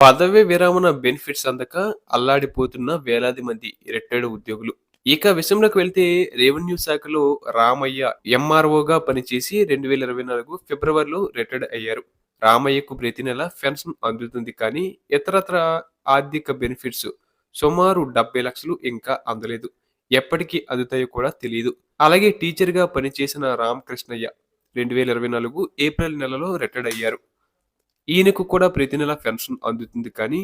పదవీ విరమణ బెనిఫిట్స్ అందక అల్లాడిపోతున్న వేలాది మంది రిటైర్డ్ ఉద్యోగులు. ఇక విషయంలోకి వెళ్తే రెవెన్యూ శాఖలో రామయ్య ఎంఆర్ఓగా పనిచేసి 2024 ఫిబ్రవరిలో రిటైర్డ్ అయ్యారు. రామయ్యకు ప్రతి నెల పెన్షన్ అందుతుంది కానీ ఇతరత్ర ఆర్థిక బెనిఫిట్స్ సుమారు 70 లక్షలు ఇంకా అందలేదు. ఎప్పటికి అందుతాయో కూడా తెలియదు. అలాగే టీచర్‌గా పనిచేసిన రామకృష్ణయ్య 2024 ఏప్రిల్ నెలలో రిటైర్డ్ అయ్యారు. ఈయనకు కూడా ప్రతి నెల పెన్షన్ అందుతుంది కానీ,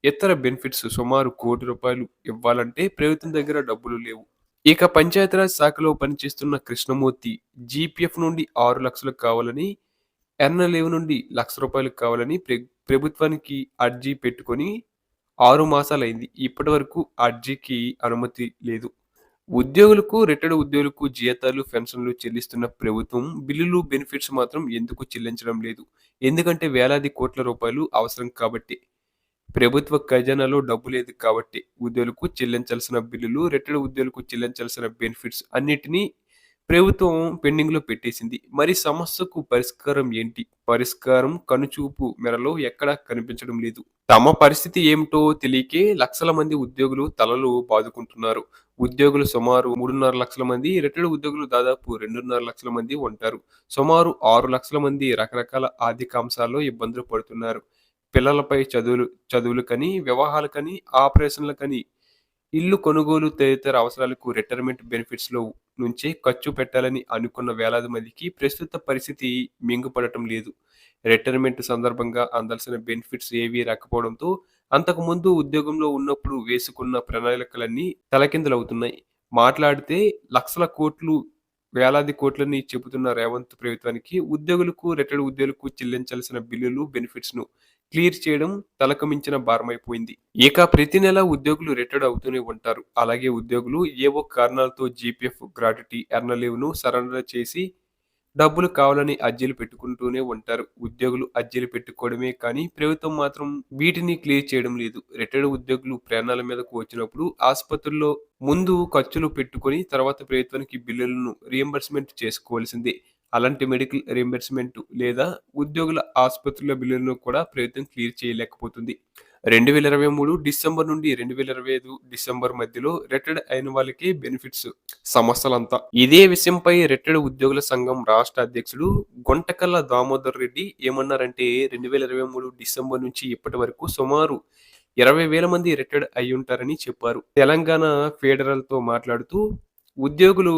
ఇతర బెనిఫిట్స్ సుమారు రూ. 1,00,00,000 ఇవ్వాలంటే ప్రభుత్వం దగ్గర డబ్బులు లేవు. ఇక పంచాయతీరాజ్ శాఖలో పనిచేస్తున్న కృష్ణమూర్తి జీపీఎఫ్ నుండి 6,00,000 కావాలని, ఎర్న్ లీవ్ నుండి రూ. 1,00,000 కావాలని ప్రభుత్వానికి అర్జీ పెట్టుకొని 6 మాసాలైంది. ఇప్పటివరకు అర్జీకి అనుమతి లేదు. రిటైర్డ్ ఉద్యోగులకు జీతాలు, పెన్షన్లు చెల్లిస్తున్న ప్రభుత్వం బిల్లులు, బెనిఫిట్స్ మాత్రం ఎందుకు చెల్లించడం లేదు? ఎందుకంటే వేలాది కోట్ల రూపాయలు అవసరం కాబట్టి. ప్రభుత్వ ఖజానాలో డబ్బు లేదు కాబట్టి ఉద్యోగులకు చెల్లించాల్సిన బిల్లులు, రిటైర్డ్ ఉద్యోగులకు చెల్లించాల్సిన బెనిఫిట్స్ అన్నిటినీ ప్రభుత్వం పెండింగ్‌లో పెట్టేసింది. మరి సమస్యకు పరిష్కారం ఏంటి? పరిష్కారం కనుచూపు మేరలో ఎక్కడా కనిపించడం లేదు. తమ పరిస్థితి ఏమిటో తెలియకే లక్షల మంది ఉద్యోగులు తలలు బాదుకుంటున్నారు. ఉద్యోగులు సుమారు 3.5 లక్షల మంది, రిటైర్డ్ ఉద్యోగులు దాదాపు 2.5 లక్షల మంది ఉంటారు. సుమారు 6 లక్షల మంది రకరకాల ఆర్థిక అంశాల్లో ఇబ్బందులు పడుతున్నారు. పిల్లలపై చదువులకని, వివాహాలకని, ఆపరేషన్‌లకని, ఇల్లు కొనుగోలు తదితర అవసరాలకు రిటైర్మెంట్ బెనిఫిట్స్‌లో నుంచే ఖర్చు పెట్టాలని అనుకున్న వేలాది మందికి ప్రస్తుత పరిస్థితి మింగుపడటం లేదు. రిటైర్మెంట్ సందర్భంగా అందాల్సిన బెనిఫిట్స్ ఏవీ రాకపోవడంతో అంతకుముందు ఉద్యోగంలో ఉన్నప్పుడు వేసుకున్న ప్రణాళికలన్నీ తలకిందులవుతున్నాయి. మాట్లాడితే లక్షల కోట్లు, వేలాది కోట్లని చెబుతున్న రేవంత్ ప్రభుత్వానికి రిటైర్డ్ ఉద్యోగులకు చెల్లించాల్సిన బిల్లులు, బెనిఫిట్స్‌ను క్లియర్ చేయడం తలకు మించిన భారమైపోయింది. ఇక ప్రతి నెల ఉద్యోగులు రిటైర్డ్ అవుతూనే ఉంటారు. అలాగే ఉద్యోగులు ఏవో కారణాలతో జీపీఎఫ్, గ్రాట్యుటీ, ఎర్న్ లీవ్‌ను సరెండర్ చేసి డబ్బులు కావాలని అర్జీలు పెట్టుకుంటూనే ఉంటారు. ఉద్యోగులు అర్జీలు పెట్టుకోవడమే కానీ ప్రభుత్వం మాత్రం వీటిని క్లియర్ చేయడం లేదు. రిటైర్డ్ ఉద్యోగులు ప్రాణాల మీదకు వచ్చినప్పుడు ఆసుపత్రుల్లో ముందు ఖర్చులు పెట్టుకొని తర్వాత ప్రభుత్వానికి బిల్లులను రీయింబర్స్‌మెంట్ చేసుకోవాల్సిందే. అలాంటి మెడికల్ రీయింబర్స్‌మెంట్ లేదా ఉద్యోగుల ఆసుపత్రుల బిల్లులను కూడా ప్రభుత్వం క్లియర్ చేయలేకపోతుంది. 2023 డిసెంబర్ నుండి 2025 డిసెంబర్ మధ్యలో రిటైర్డ్ అయిన వాళ్ళకే బెనిఫిట్స్ సమస్యలంతా. ఇదే విషయంపై రిటైర్డ్ ఉద్యోగుల సంఘం రాష్ట్ర అధ్యక్షుడు గుంటకల్ల దామోదర్ రెడ్డి ఏమన్నారంటే 2023 డిసెంబర్ నుంచి ఇప్పటి వరకు సుమారు 20,000 మంది రిటైర్డ్ అయ్యుంటారని చెప్పారు. తెలంగాణ ఫెడరల్‌తో మాట్లాడుతూ ఉద్యోగులు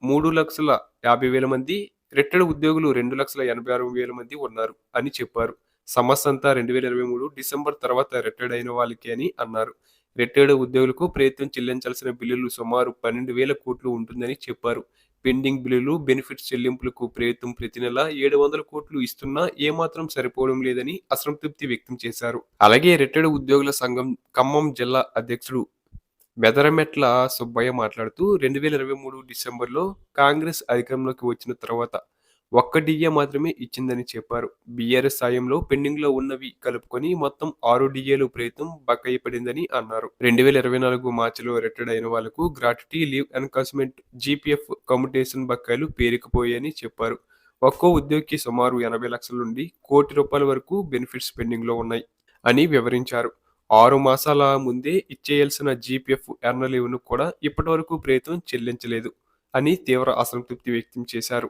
3,50,000 మంది, రిటైర్డ్ ఉద్యోగులు 2,86,000 మంది ఉన్నారు అని చెప్పారు. సమస్య అంతా 2023 డిసెంబర్ తర్వాత రిటైర్డ్ అయిన వాళ్ళకే అని అన్నారు. రిటైర్డ్ ఉద్యోగులకు ప్రభుత్వం చెల్లించాల్సిన బిల్లులు సుమారు 12,000 కోట్లు ఉంటుందని చెప్పారు. పెండింగ్ బిల్లులు, బెనిఫిట్స్ చెల్లింపులకు ప్రభుత్వం ప్రతి నెల 700 కోట్లు ఇస్తున్నా ఏమాత్రం సరిపోవడం లేదని అసంతృప్తి వ్యక్తం చేశారు. అలాగే రిటైర్డ్ ఉద్యోగుల సంఘం ఖమ్మం జిల్లా అధ్యక్షుడు బెదరమెట్ల సుబ్బయ్య మాట్లాడుతూ 2023 డిసెంబర్లో కాంగ్రెస్ అధికారంలోకి వచ్చిన తర్వాత ఒక్క డిఏ మాత్రమే ఇచ్చిందని చెప్పారు. బీఆర్ఎస్ సాయంలో పెండింగ్‌లో ఉన్నవి కలుపుకొని మొత్తం 6 డిఏలు ప్రభుత్వం బకాయి పడిందని అన్నారు. 2024 మార్చిలో రిటైర్డ్ అయిన వాళ్లకు gratuity, leave encashment, GPF commutation బకాయిలు పేరుకుపోయాయని చెప్పారు. ఒక్కో ఉద్యోగికి సుమారు 80 లక్షల నుండి ₹1,00,00,000 వరకు బెనిఫిట్స్ పెండింగ్‌లో ఉన్నాయి అని వివరించారు. 6 మాసాల ముందే ఇచ్చేయాల్సిన జీపీఎఫ్, ఎర్న్ లీవ్‌ను కూడా ఇప్పటివరకు ప్రభుత్వం చెల్లించలేదు అని తీవ్ర అసంతృప్తి వ్యక్తం చేశారు.